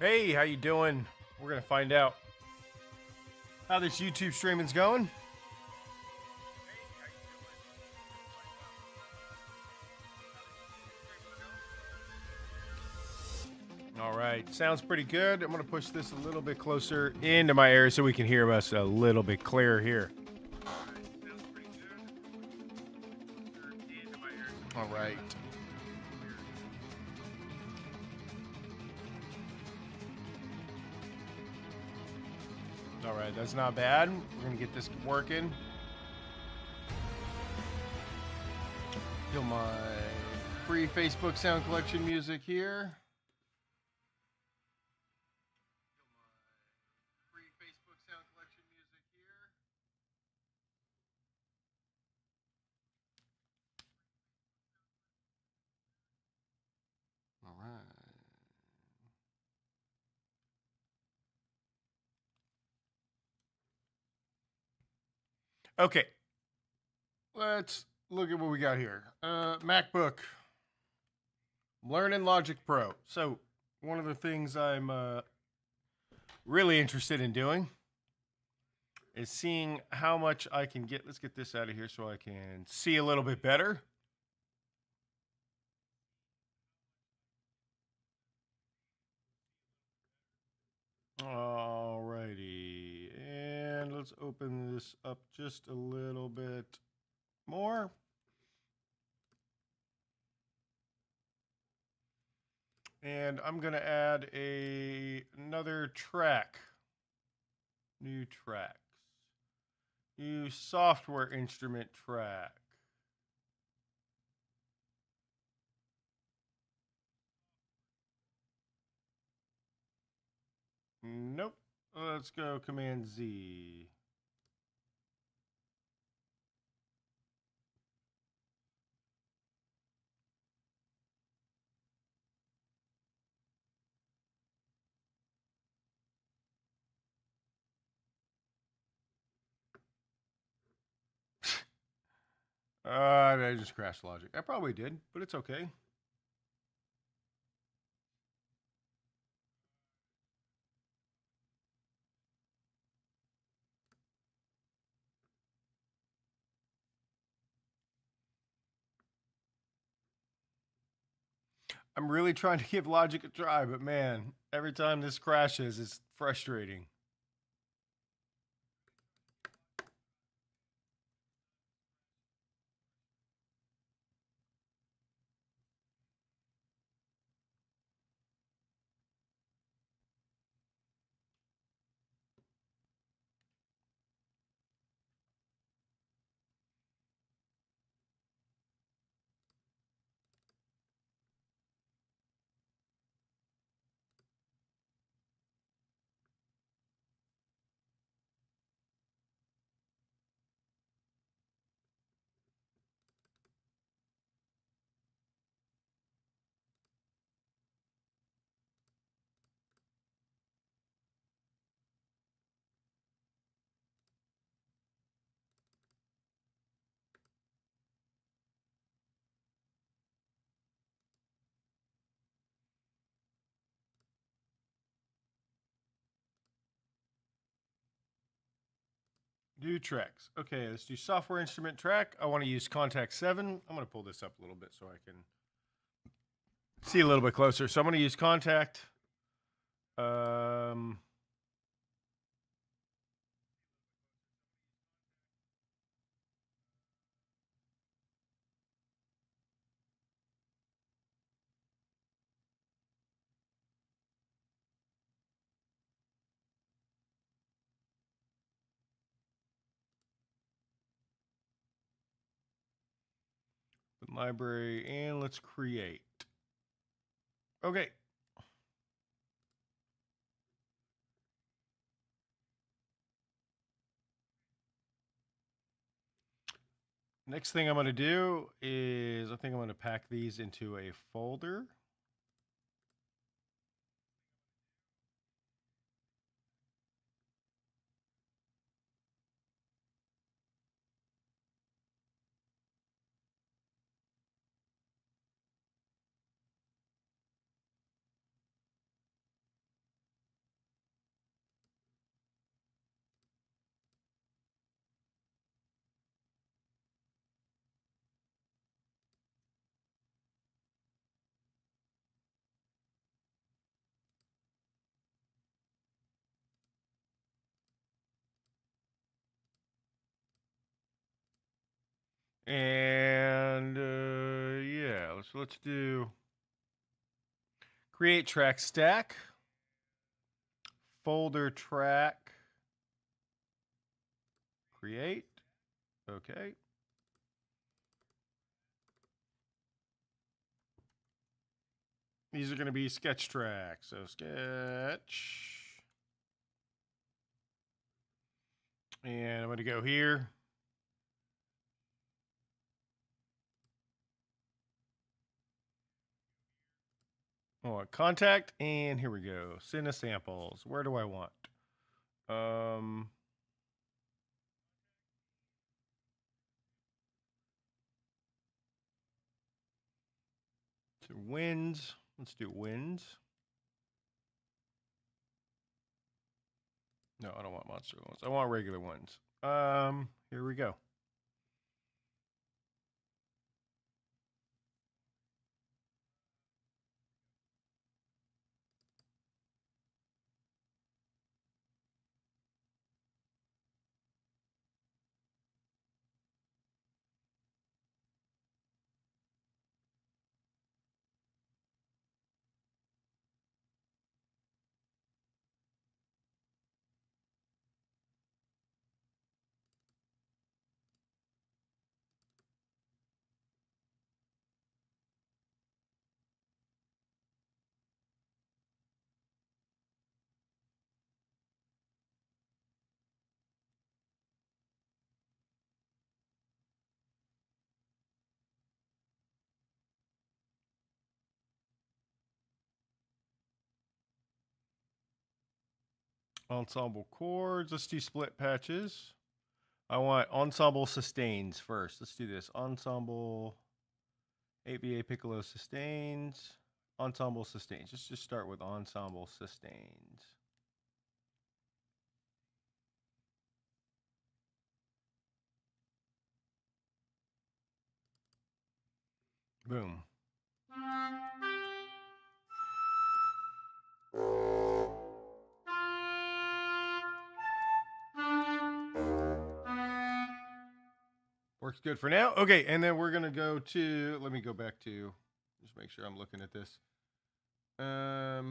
Hey, how you doing? We're gonna find out how this YouTube streaming's going. All right, sounds pretty good. I'm gonna push this a little bit closer into my area so we can hear us a little bit clearer here. All right. All right, that's not bad. We're gonna get this working. Feel my free Facebook sound collection music here. All right. Okay. Let's look at what we got here. MacBook. Learning Logic Pro. So, one of the things I'm really interested in doing is seeing how much I can get. Let's get this out of here so I can see a little bit better. Alrighty. And let's open this up just a little bit more. And I'm going to add another track. New tracks. New software instrument track. Nope. Let's go Command Z. I just crashed Logic. I probably did, but it's okay. I'm really trying to give Logic a try, but man, every time this crashes, it's frustrating. Do tracks. Okay, let's do software instrument track. I want to use contact 7. I'm going to pull this up a little bit so I can see a little bit closer. So I'm going to use contact. Library, and let's create. Okay. Next thing I'm going to do is I think I'm going to pack these into a folder. And yeah, let's do create track stack, folder track, create. Okay. These are going to be sketch tracks. So sketch. And I'm going to go here. I want contact, and here we go. Send a samples. Where do I want? To winds. Let's do winds. No, I don't want monster ones. I want regular ones. Here we go. Ensemble chords. Let's do split patches. I want ensemble sustains first. Let's do this. Ensemble 8VA piccolo sustains. Ensemble sustains. Let's just start with ensemble sustains. Boom. Works good for now. Okay, and then we're going to go to, let me go back to, just make sure I'm looking at this. Yeah,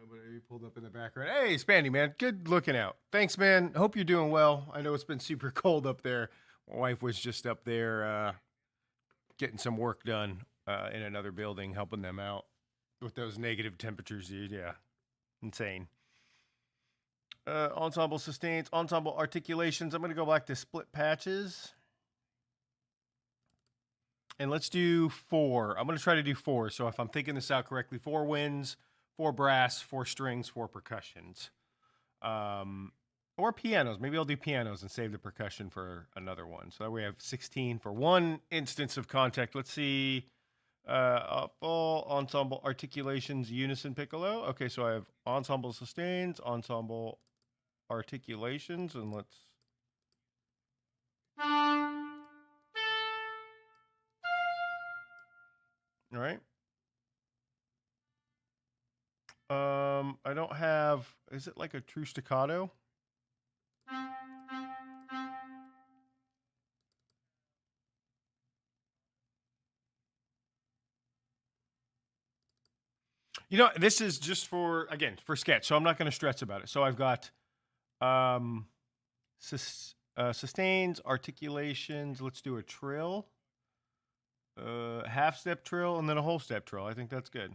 but you pulled up in the background. Hey, Spandy, man. Good looking out. Thanks, man. Hope you're doing well. I know it's been super cold up there. My wife was just up there getting some work done in another building, helping them out with those negative temperatures, dude. Yeah, insane. Ensemble sustains, ensemble articulations. I'm going to go back to split patches. And let's do 4. I'm going to try to do 4. So if I'm thinking this out correctly, 4 winds, 4 brass, 4 strings, 4 percussions. Or pianos. Maybe I'll do pianos and save the percussion for another one. So that way I have 16 for one instance of contact. Let's see. All ensemble articulations, unison piccolo. Okay, so I have ensemble sustains, ensemble articulations, and let's. All right. I don't have. Is it like a true staccato? You know, this is just for, again, for sketch, so I'm not going to stress about it. So I've got sustains, articulations. Let's do a trill, half step trill, and then a whole step trill. I think that's good.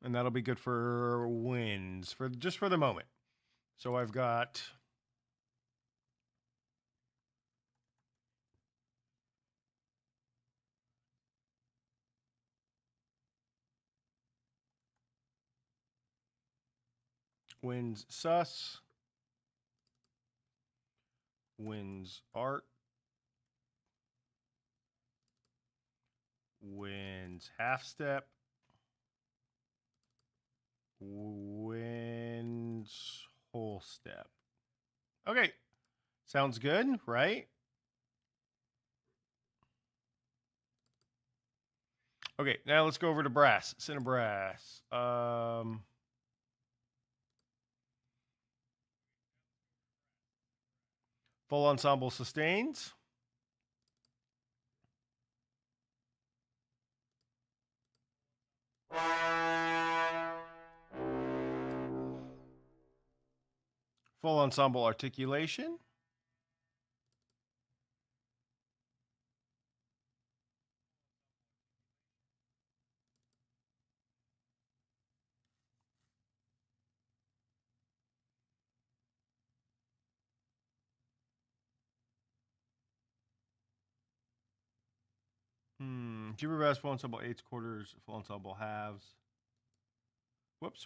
And that'll be good for winds, for just for the moment. So I've got winds sus, winds art, winds half step, winds whole step. Okay, sounds good, right? Okay, now let's go over to brass. Center brass. Full ensemble sustains. Full ensemble articulation. Jupiter brass, full ensemble eighths, quarters, full ensemble halves. Whoops.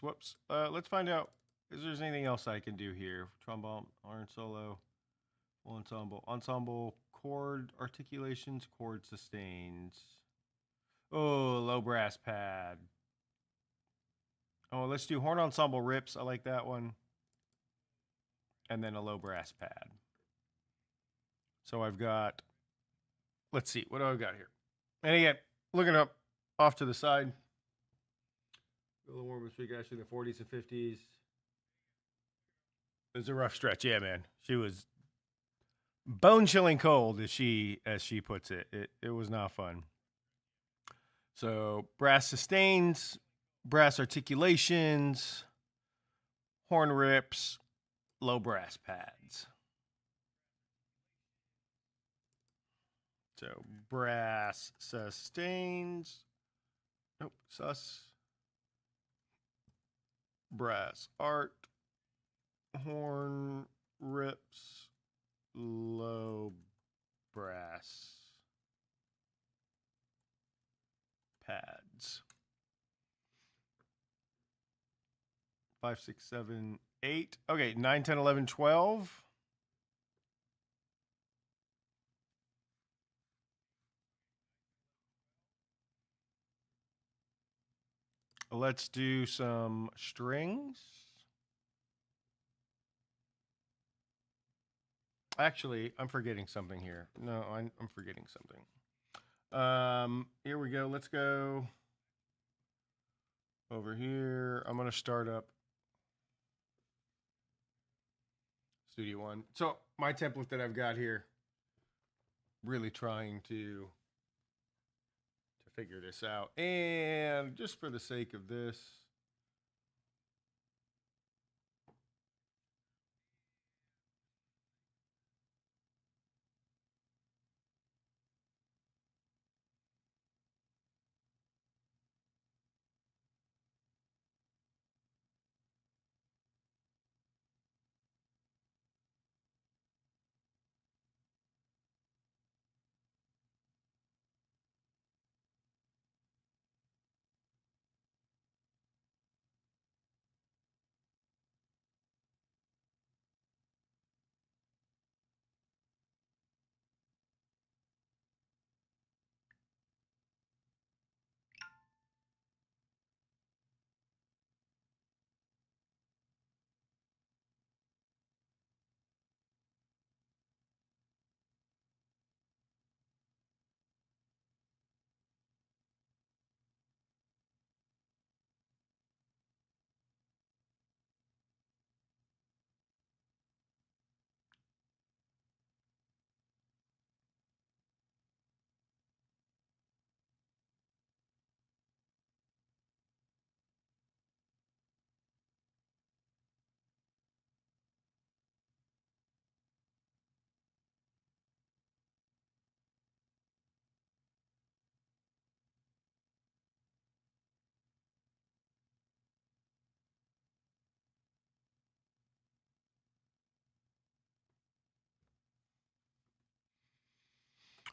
Let's find out if there's anything else I can do here. Trombone, horn solo, full ensemble, chord articulations, chord sustains. Oh, low brass pad. Oh, let's do horn ensemble rips. I like that one. And then a low brass pad. So I've got, let's see, what do I got here? And again, looking up off to the side. A little warm streak actually in the 40s and 50s. It was a rough stretch. Yeah, man. She was bone chilling cold, as she puts it. It was not fun. So brass sustains, brass articulations, horn rips, low brass pads. So brass sustains. Nope, sus. Brass art, horn rips, low brass pads. 5, 6, 7, 8. Okay, 9, 10, 11, 12. Let's do some strings. Actually, I'm forgetting something here. No, I'm forgetting something. Here we go. Let's go over here. I'm going to start up Studio One. So my template that I've got here, really trying to figure this out. And just for the sake of this,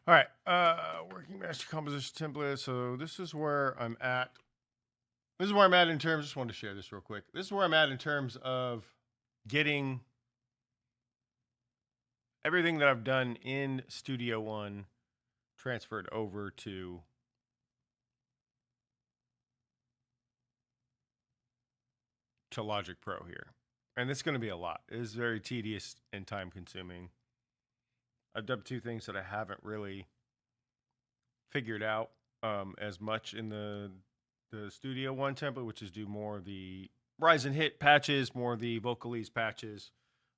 all right, working master composition template. So this is where I'm at. This is where I'm at in terms, just wanted to share this real quick. This is where I'm at in terms of getting everything that I've done in Studio One transferred over to Logic Pro here. And it's going to be a lot. It is very tedious and time consuming. I've done two things that I haven't really figured out as much in the Studio One template, which is do more of the rise and hit patches, more of the vocalese patches.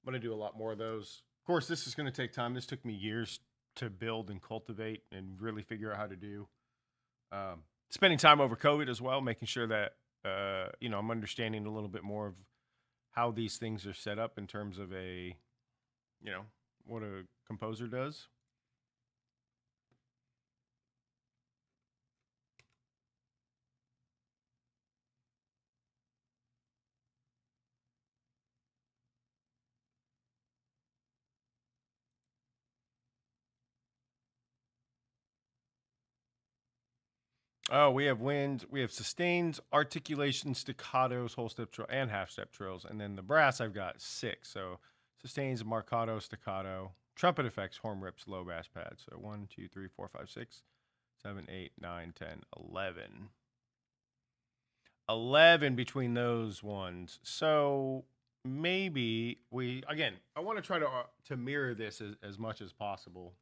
I'm going to do a lot more of those. Of course, this is going to take time. This took me years to build and cultivate and really figure out how to do. Spending time over COVID as well, making sure that I'm understanding a little bit more of how these things are set up in terms of what a composer does. Oh, we have winds, we have sustains, articulations, staccatos, whole step trill, and half step trills. And then the brass, I've got 6. So sustains, marcato, staccato, trumpet effects, horn rips, low bass pads. So 1, 2, 3, 4, 5, 6, 7, 8, 9, 10, 11. 11 between those ones. So maybe I want to try to mirror this as much as possible.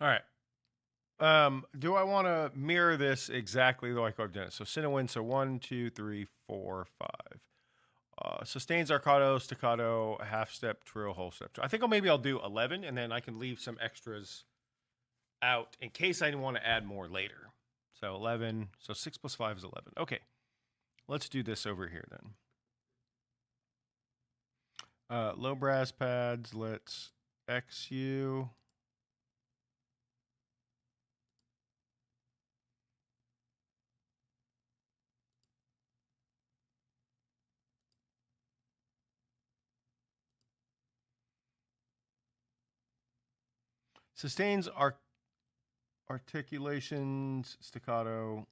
All right. Do I want to mirror this exactly like I've done it? So sin and win. So 1, 2, 3, 4, 5. Sustains, arcato, staccato, half step, trill, whole step. I think I'll do 11, and then I can leave some extras out in case I want to add more later. So 11. So 6 plus 5 is 11. Okay. Let's do this over here then. Low brass pads. Let's XU. Sustains, articulations, staccato.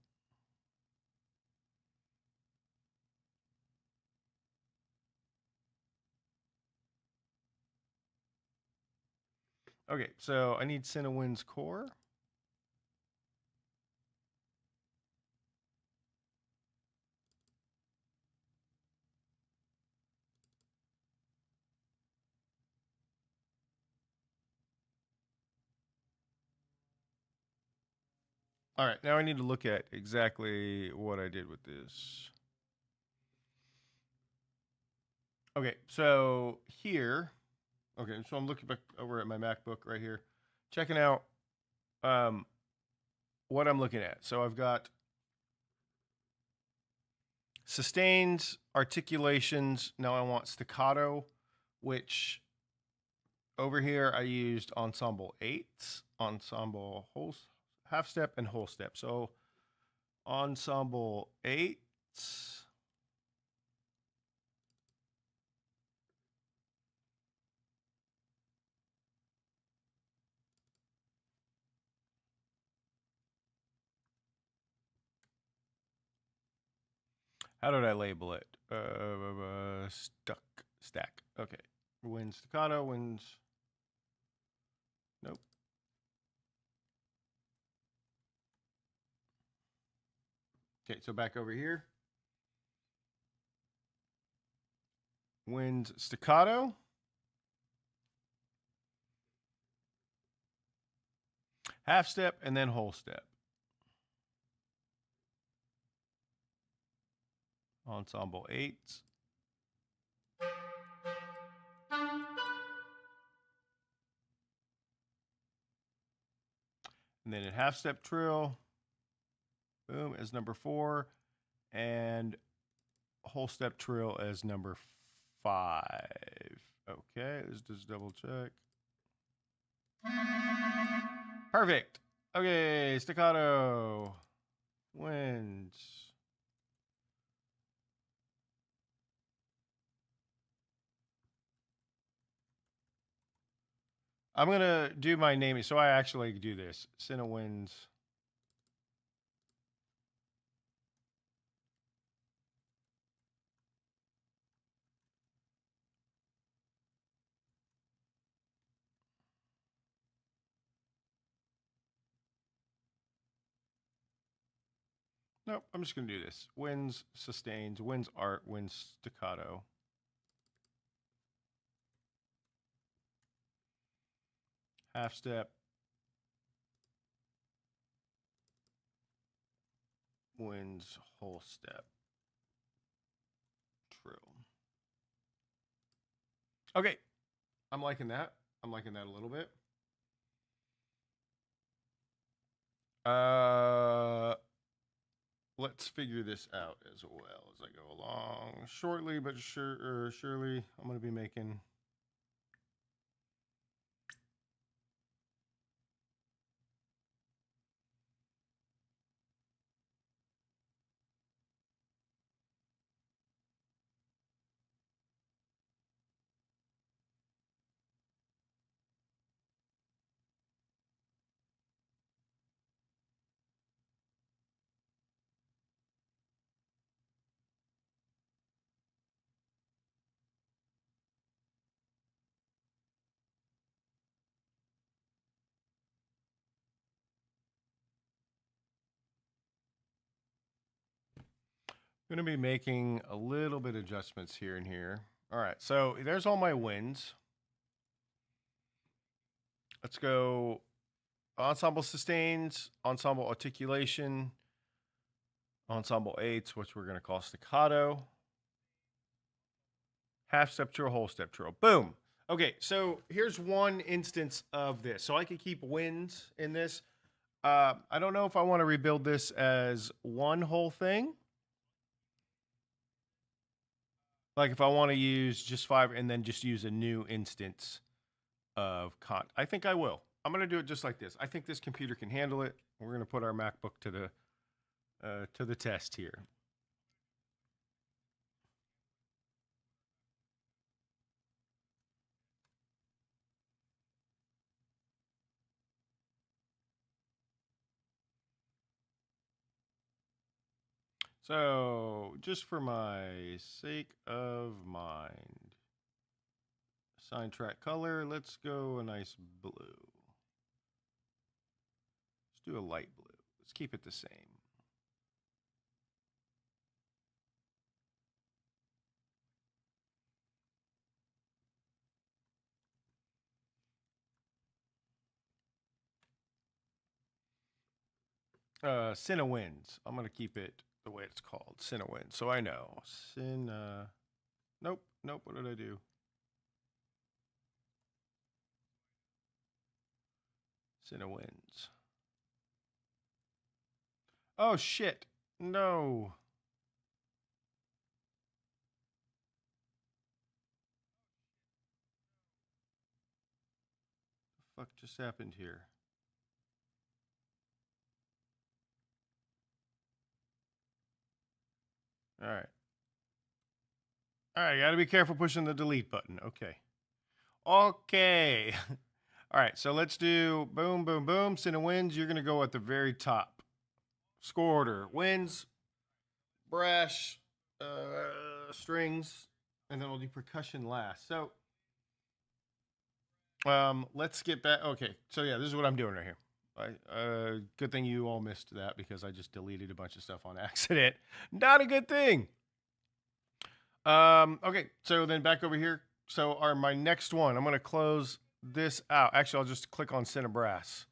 Okay, so I need Cinewind's core. All right, now I need to look at exactly what I did with this. Okay, so here, so I'm looking back over at my MacBook right here, checking out what I'm looking at. So I've got sustains, articulations. Now I want staccato, which over here I used ensemble 8s, ensemble half step, and whole step. So ensemble 8s. How did I label it? Stack. Okay. Wins staccato, wins. Nope. Okay, so back over here. winds staccato, half step, and then whole step. Ensemble eights. And then a half step trill, boom, as number 4, and whole step trill as number 5. Okay, let's just double check. Perfect. Okay, staccato, winds. I'm going to do my naming. So I actually do this. Cinna winds. Nope, I'm just going to do this. Winds, sustains, winds art, winds staccato. Half step. Winds, whole step. Trill. Okay, I'm liking that. I'm liking that a little bit. Let's figure this out as well as I go along. Shortly but surely, I'm going to be making making a little bit of adjustments here and here. All right, so there's all my winds. Let's go ensemble sustains, ensemble articulation, ensemble eights, which we're going to call staccato, half step trill, whole step trill. Boom. Okay, so here's one instance of this. So I could keep winds in this. I don't know if I want to rebuild this as one whole thing. Like if I want to use just 5 and then just use a new instance of I think I will. I'm going to do it just like this. I think this computer can handle it. We're going to put our MacBook to the test here. So, just for my sake of mind, assign track color, let's go a nice blue. Let's do a light blue. Let's keep it the same. Cinna winds. I'm going to keep it the way it's called. Cinna winds. So I know. Nope. What did I do? Cinna winds. Oh, shit. No. What the fuck just happened here? All right. All right, got to be careful pushing the delete button. Okay. All right, so let's do boom, boom, boom. Cinna winds. You're going to go at the very top. Score order. Winds, brass, strings, and then we'll do percussion last. So let's get back. Okay, so yeah, this is what I'm doing right here. Good thing you all missed that because I just deleted a bunch of stuff on accident. Not a good thing. Okay, so then back over here. So my next one, I'm gonna close this out. Actually, I'll just click on Cinebrass.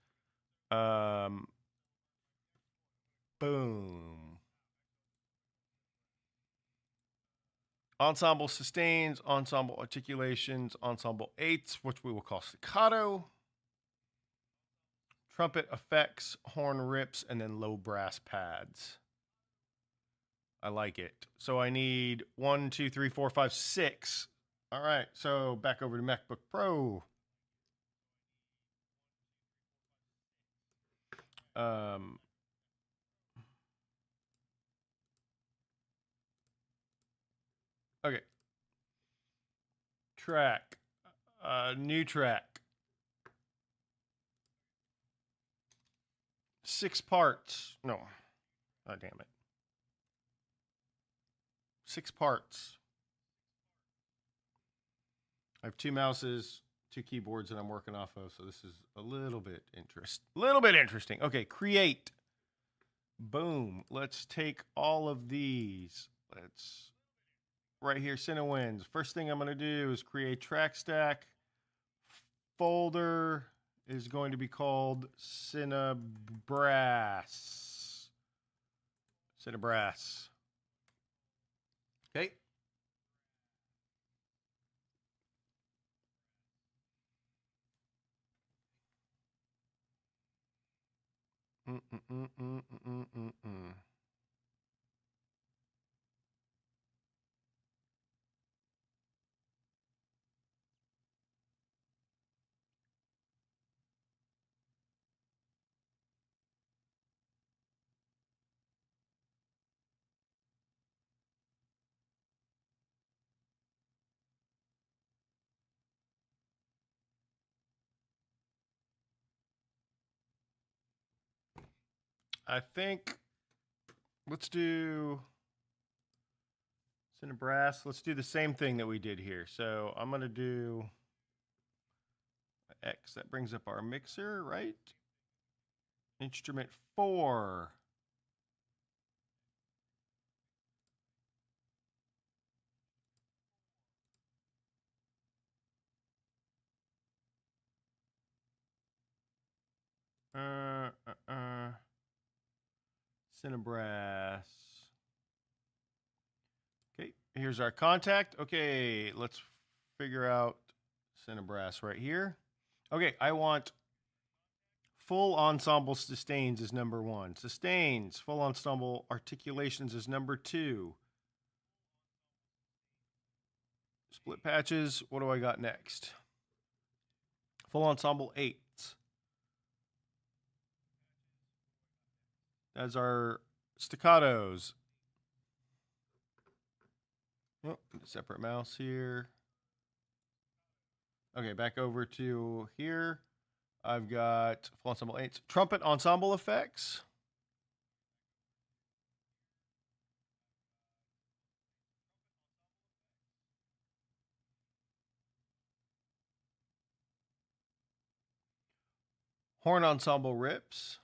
Boom. Ensemble sustains, ensemble articulations, ensemble eighths, which we will call staccato. Trumpet effects, horn rips, and then low brass pads. I like it. So I need 1, 2, 3, 4, 5, 6. All right, so back over to MacBook Pro. Okay. Track. New track. 6 parts. No. Oh, damn it. 6 parts. I have 2 mouses, 2 keyboards that I'm working off of, so this is a little bit interesting. Okay, create. Boom. Let's take all of these. Let's right here, Cinewinds. First thing I'm going to do is create track stack. Folder is going to be called Cinebrass. Cinebrass. Okay. I think let's do Cinebrass. Let's do the same thing that we did here. So I'm going to do X. That brings up our mixer, right? Instrument 4. Cinebrass. Okay, here's our contact. Okay, let's figure out Cinebrass right here. Okay, I want full ensemble sustains is number 1. Sustains, full ensemble articulations is number 2. Split patches, what do I got next? Full ensemble eighths. That's our staccatos. Oh, separate mouse here. Okay, back over to here. I've got full ensemble eighths. Trumpet ensemble effects. Horn ensemble rips.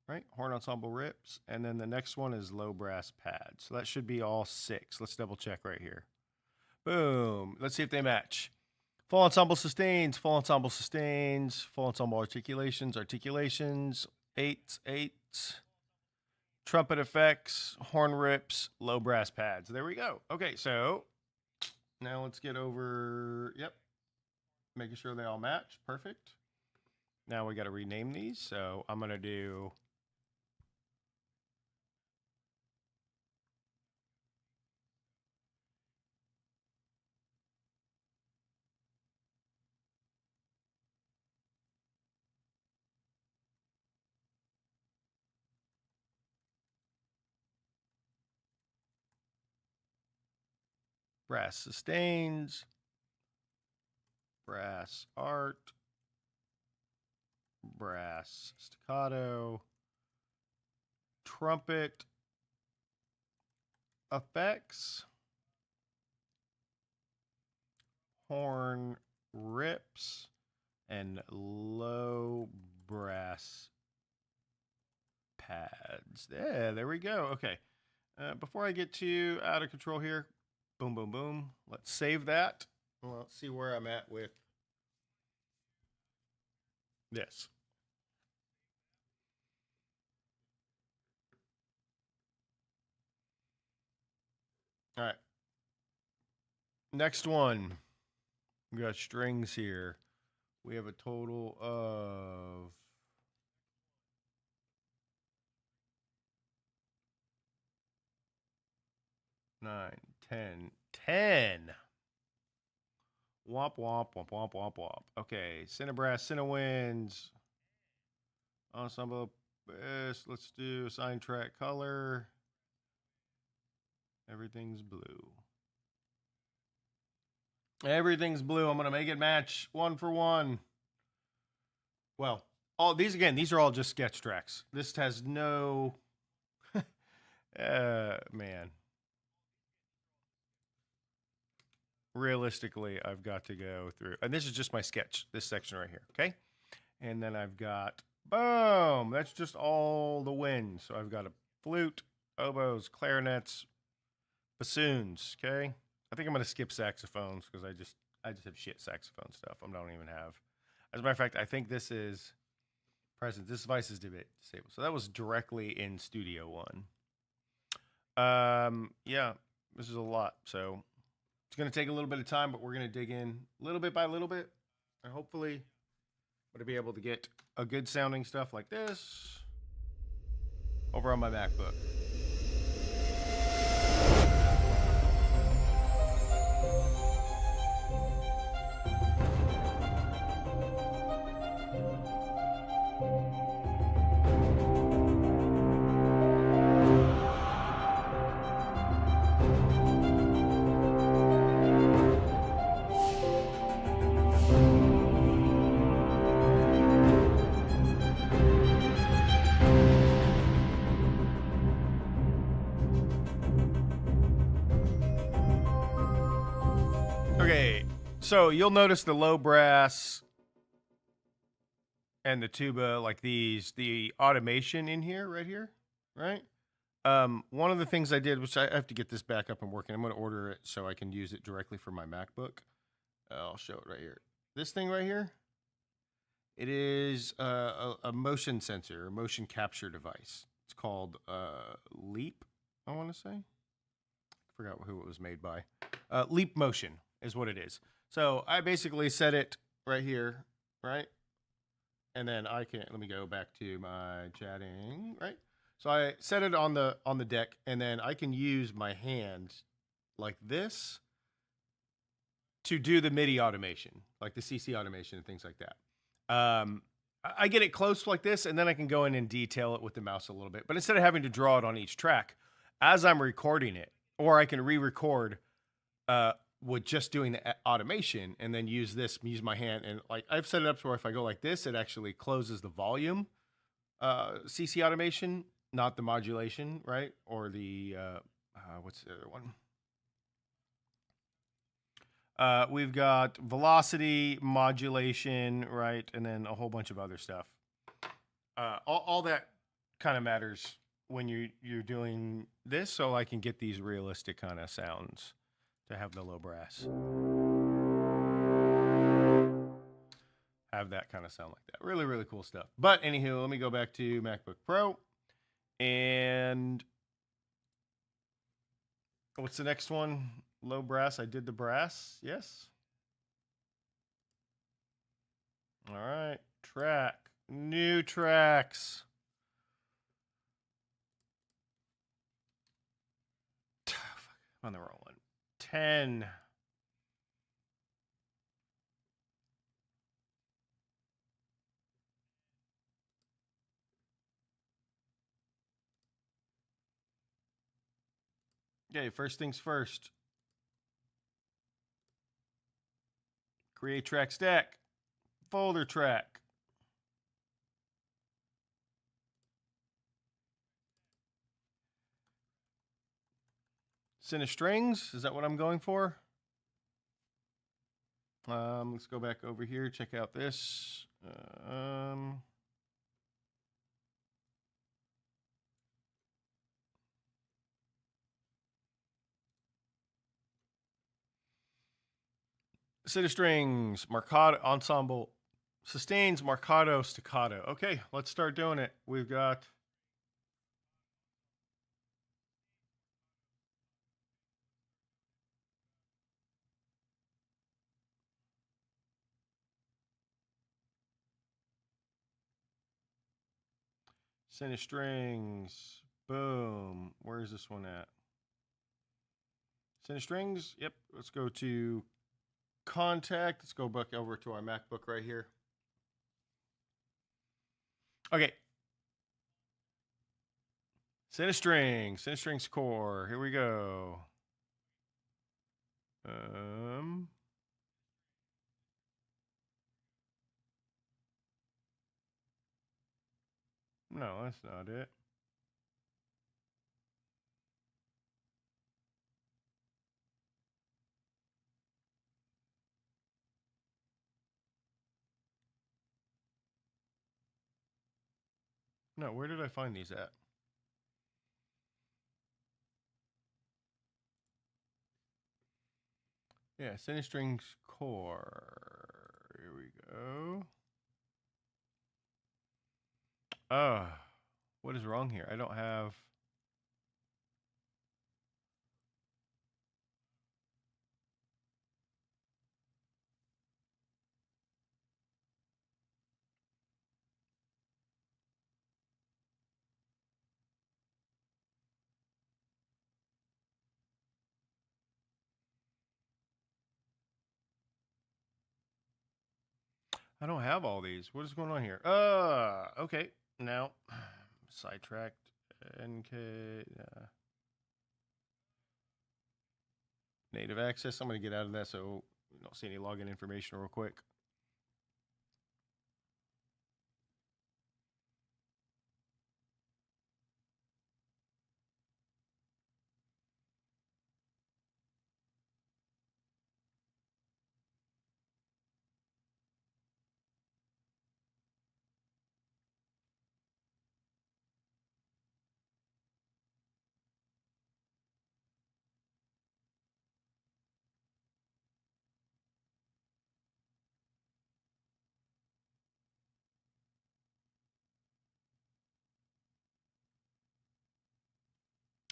Right, horn ensemble rips. And then the next one is low brass pads. So that should be all 6. Let's double check right here. Boom. Let's see if they match. Full ensemble sustains, full ensemble sustains, full ensemble articulations, eights, trumpet effects, horn rips, low brass pads. There we go. Okay, so now let's get over, yep, making sure they all match. Perfect. Now we got to rename these. So I'm going to do brass sustains, brass art, brass staccato, trumpet effects, horn rips, and low brass pads. Yeah, there we go. Okay. Before I get too out of control here, boom, boom, boom. Let's save that. Well, let's see where I'm at with this. All right. Next one. We got strings here. We have a total of 9, 10, 10. Womp, womp, womp, womp, womp, womp. Okay, Cinebrass, Cinewinds. Ensemble. Let's do assign track color. Everything's blue. Everything's blue. I'm going to make it match 1 for 1. Well, all these, again, these are all just sketch tracks. This has no... man. Realistically, I've got to go through... And this is just my sketch, this section right here, okay? And then I've got... Boom! That's just all the winds. So I've got a flute, oboes, clarinets, bassoons, okay? I think I'm going to skip saxophones because I just have shit saxophone stuff. I don't even have... As a matter of fact, I think this is present. This device is disabled. So that was directly in Studio One. Yeah, this is a lot. So it's going to take a little bit of time, but we're going to dig in little bit by little bit. And hopefully I'm going to be able to get a good sounding stuff like this over on my MacBook. Okay, so you'll notice the low brass and the tuba, like these, the automation in here, right here, right? One of the things I did, which I have to get this back up and working, I'm going to order it so I can use it directly for my MacBook. I'll show it right here. This thing right here, it is a motion sensor, a motion capture device. It's called Leap, I want to say. I forgot who it was made by. Leap Motion is what it is. So I basically set it right here, right? And then I can, let me go back to my chatting, right? So I set it on the deck, and then I can use my hand like this to do the MIDI automation, like the CC automation and things like that. I get it close like this, and then I can go in and detail it with the mouse a little bit. But instead of having to draw it on each track, as I'm recording it, or I can re-record with just doing the automation and then use my hand. And like I've set it up so if I go like this, it actually closes the volume CC automation, not the modulation, right? Or the, what's the other one? We've got velocity, modulation, right? And then a whole bunch of other stuff. All that kind of matters when you're doing this, so I can get these realistic kind of sounds to have the low brass. Have that kind of sound like that. Really, really cool stuff. But anywho, let me go back to MacBook Pro. And what's the next one? Low brass. I did the brass. Yes. All right. Track. New tracks. I'm on the wrong one. 10. Okay, first things first. Create track stack. Folder track. Cine strings. Is that what I'm going for? Let's go back over here. Check out this. Set of strings, marcato, ensemble, sustains, marcato, staccato. Okay, let's start doing it. We've got set of strings. Boom. Where's this one at? Set of strings. Yep. Let's go to contact. Let's go back over to our MacBook right here. Okay. Set of strings core. Here we go. No, that's not it. No, where did I find these at? Yeah, center strings core. Here we go. What is wrong here? I don't have. I don't have all these. What is going on here? Okay. Now, sidetracked. NK. Native access. I'm going to get out of that so we don't see any login information real quick.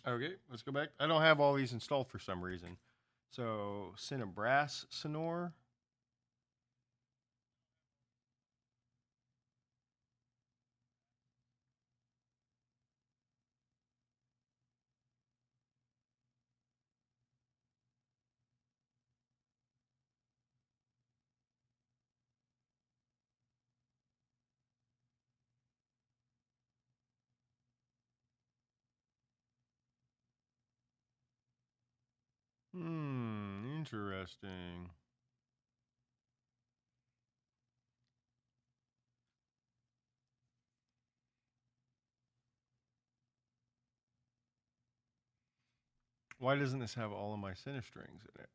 Okay, let's go back. I don't have all these installed for some reason. So, Cinebrass Sonore. Interesting. Why doesn't this have all of my center strings in it?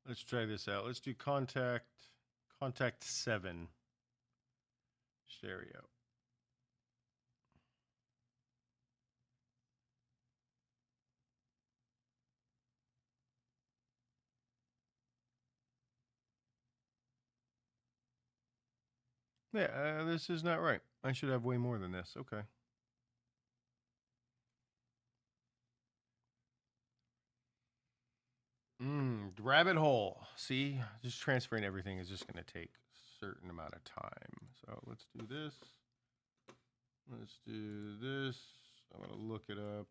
Let's try this out. Let's do contact 7 stereo. Yeah, this is not right. I should have way more than this. Okay. Rabbit hole. See, just transferring everything is just going to take a certain amount of time. So let's do this. Let's do this. I'm going to look it up.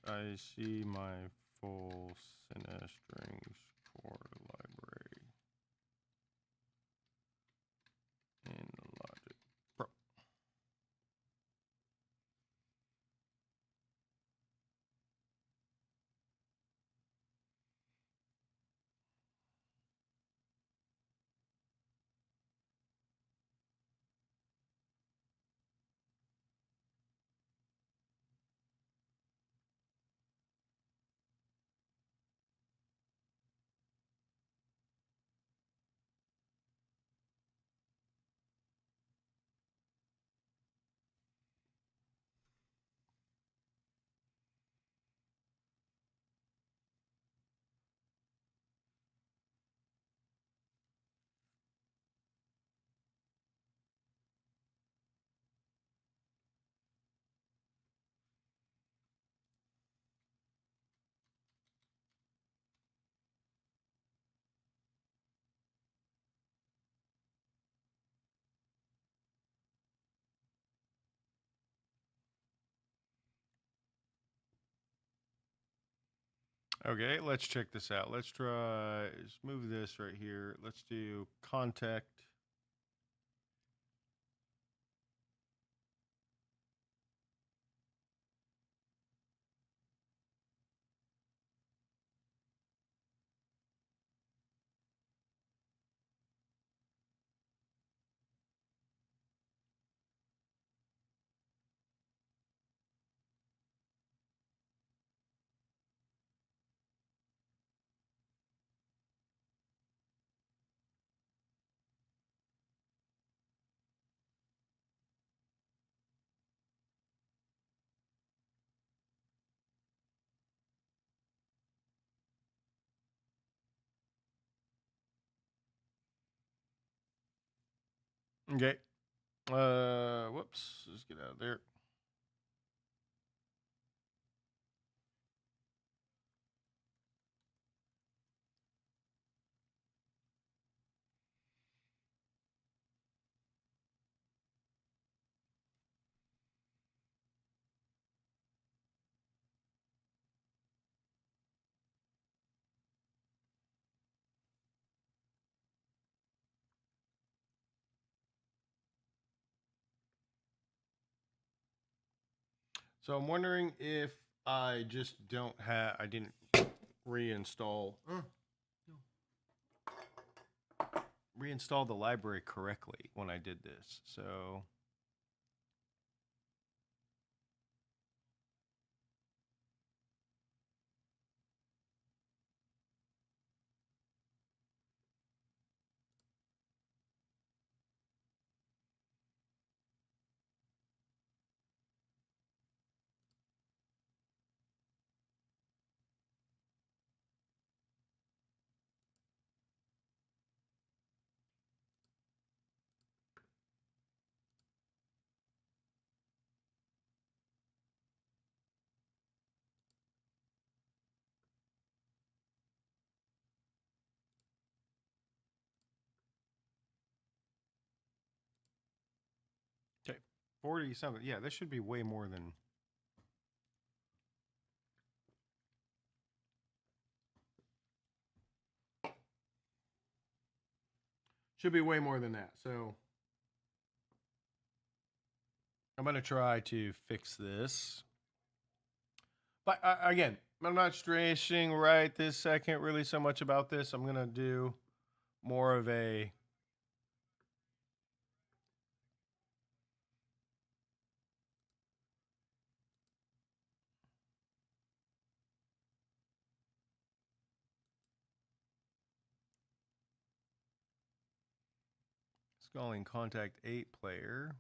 I see my full Cine strings core library in Logic Pro. Okay, let's check this out. Let's try, let's move this right here. Let's do contact. Okay. Whoops. Let's get out of there. So I'm wondering if I just I didn't reinstall, reinstall the library correctly when I did this. So okay, 40 something. Yeah, this should be way more than. Should be way more than that. So I'm going to try to fix this. But again, I'm not stressing right this second really so much about this. I'm going to do more of a. Calling contact 8 player.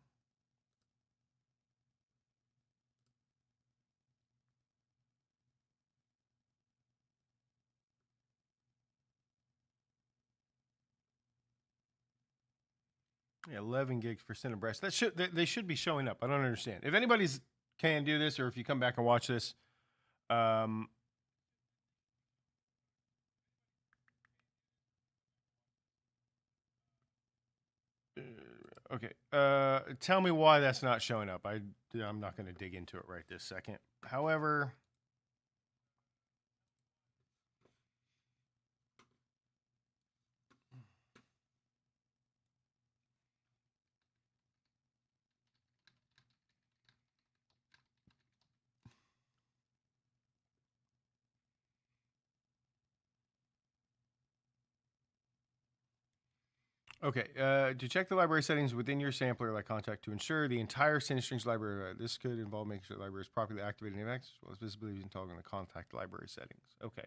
Yeah, 11 gigs per cent of breast. They should be showing up. I don't understand. If anybody's can do this, or if you come back and watch this, um, okay. Tell me why that's not showing up. I'm not going to dig into it right this second. However, okay. To check the library settings within your sampler, like contact to ensure the entire send strings library. This could involve making sure the library is properly activated in AVX, as well as visibility and toggling the contact library settings. Okay.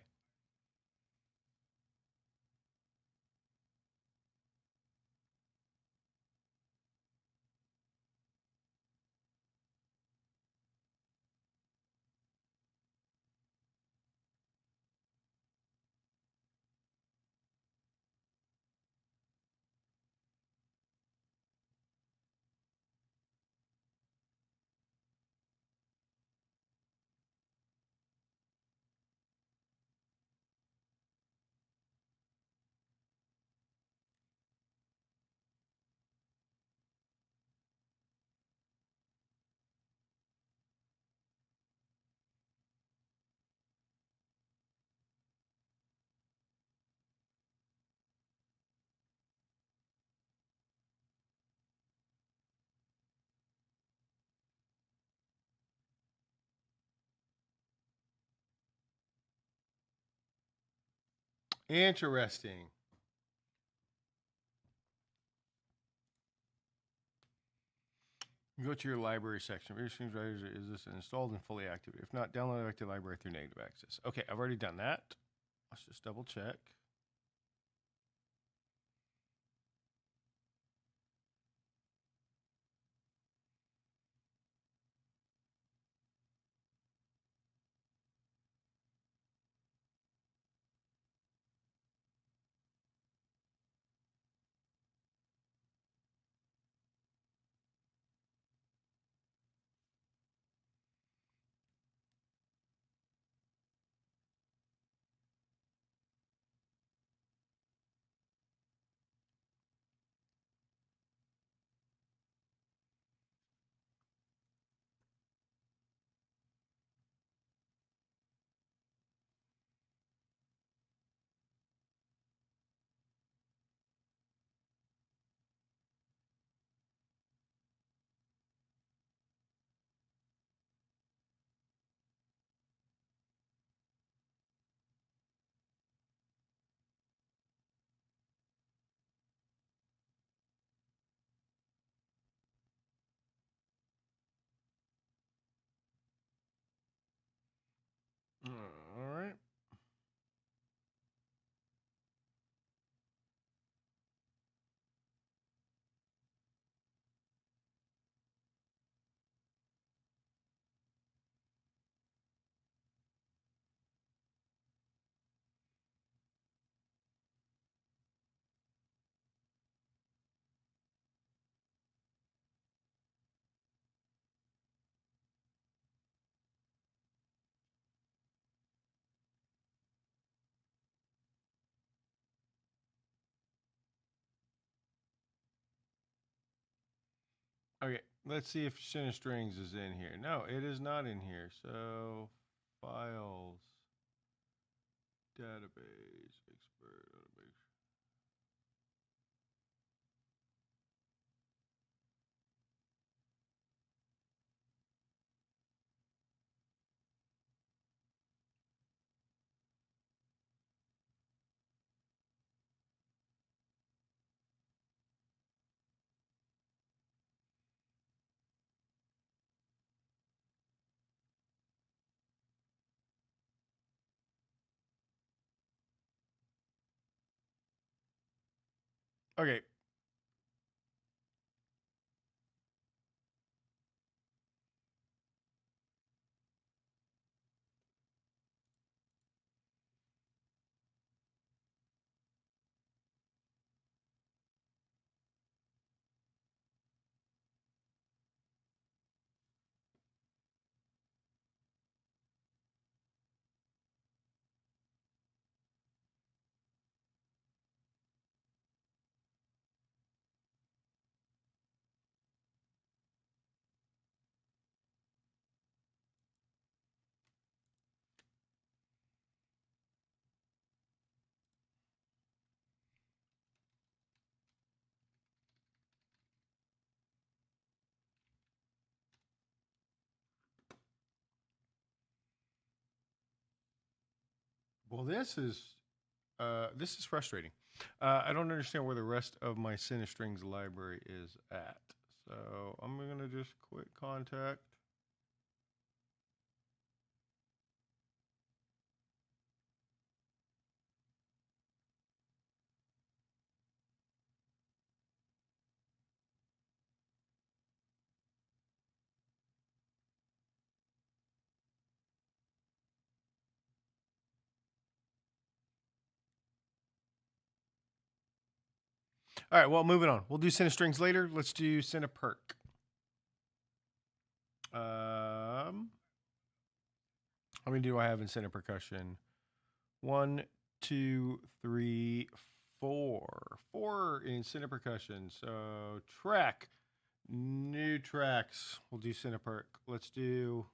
Interesting. You go to your library section. Is this installed and fully active? If not, download it to the library through negative access. Okay, I've already done that. Let's just double check. All right. Okay, let's see if Center Strings is in here. No, it is not in here. So, files, database, expert database. Okay. Well, this is frustrating. I don't understand where the rest of my Center Strings library is at. So I'm gonna just quit contact. All right, well, moving on. We'll do Center Strings later. Let's do Center Perk. How many do I have in Center Percussion? 1, 2, 3, 4. 4 in Center Percussion. So track, new tracks. We'll do Center Perk. Let's do.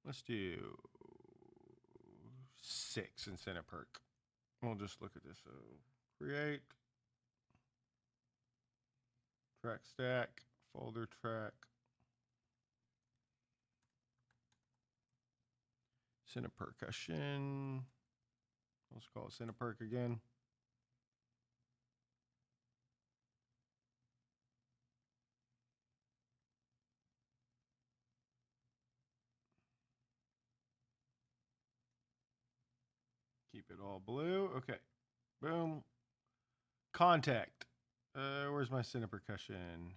Let's do 6 in Center Perk. We'll just look at this. So create, track stack, folder track. Cinepercussion. Let's call it Cineperc again. Keep it all blue. Okay. Boom. Contact. Where's my Cinepercussion?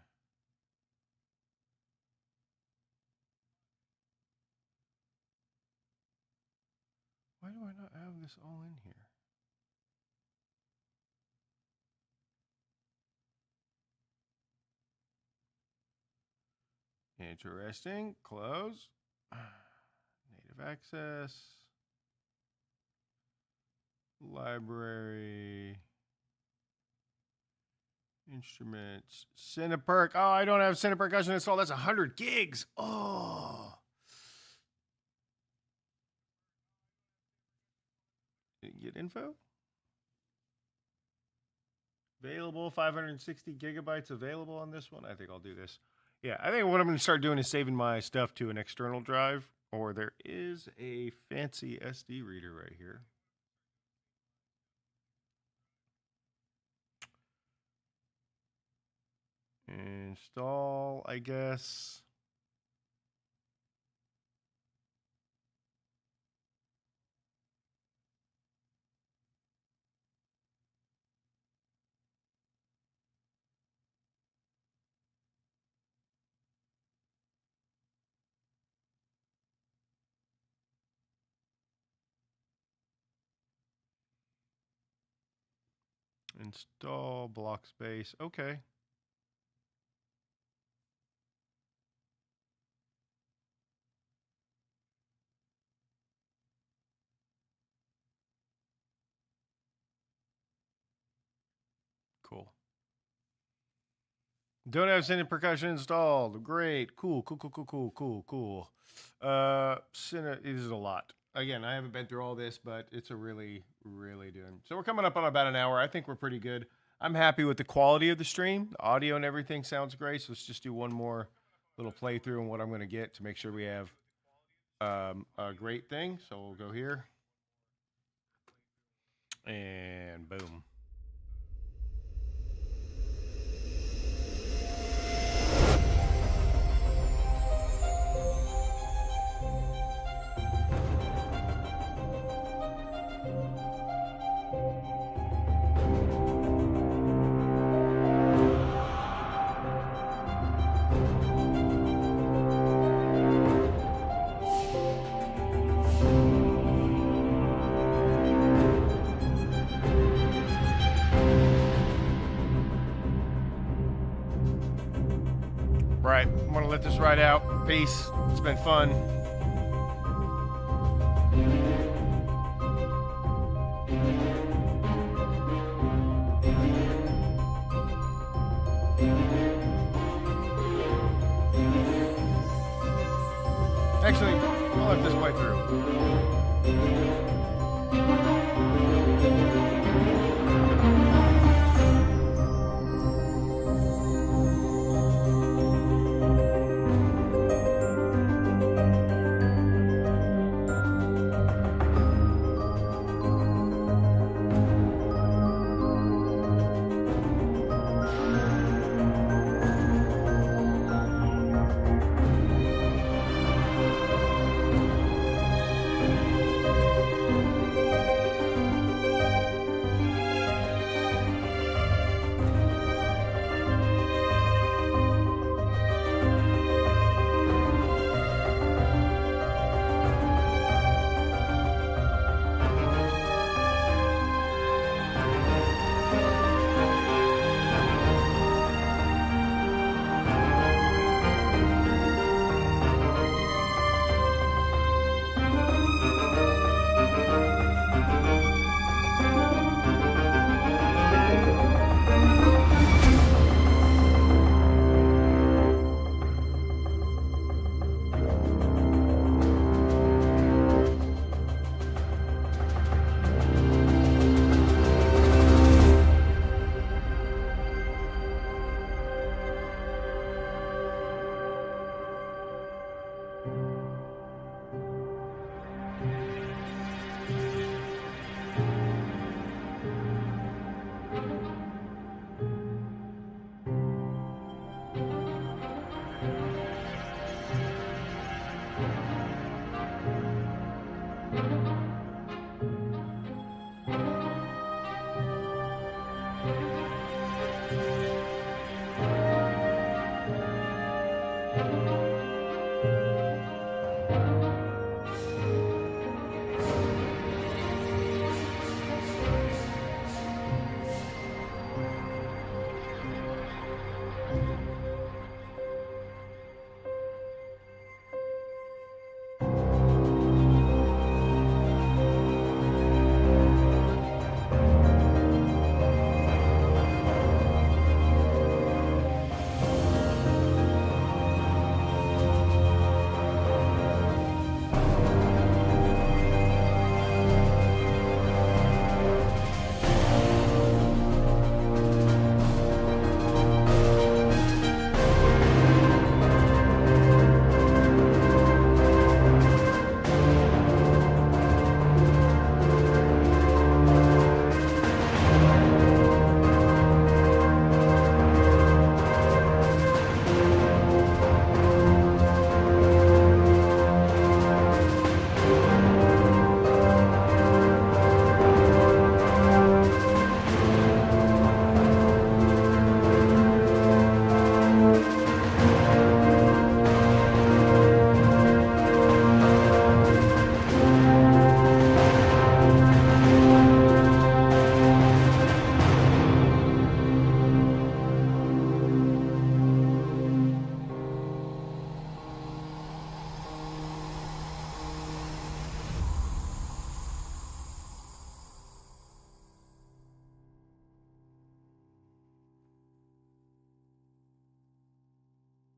Why do I not have this all in here? Interesting. Close. Native access. Library. Instruments. Cineperc. Oh, I don't have Cinepercussion installed. That's 100 gigs. Oh. Didn't get info. Available. 560 gigabytes available on this one. I think I'll do this. Yeah, I think what I'm going to start doing is saving my stuff to an external drive. Or there is a fancy SD reader right here. Install, I guess. Install block space. Okay. Cool. Don't have Cinepercussion installed. Great. Cool. It is a lot. Again, I haven't been through all this, but it's a really doing. So we're coming up on about an hour. I think we're pretty good. I'm happy with the quality of the stream. The audio and everything sounds great. So let's just do one more little playthrough on what I'm going to get to make sure we have a great thing. So we'll go here. And boom. Right, I'm gonna let this ride out. Peace. It's been fun. Actually, I'll let this play through.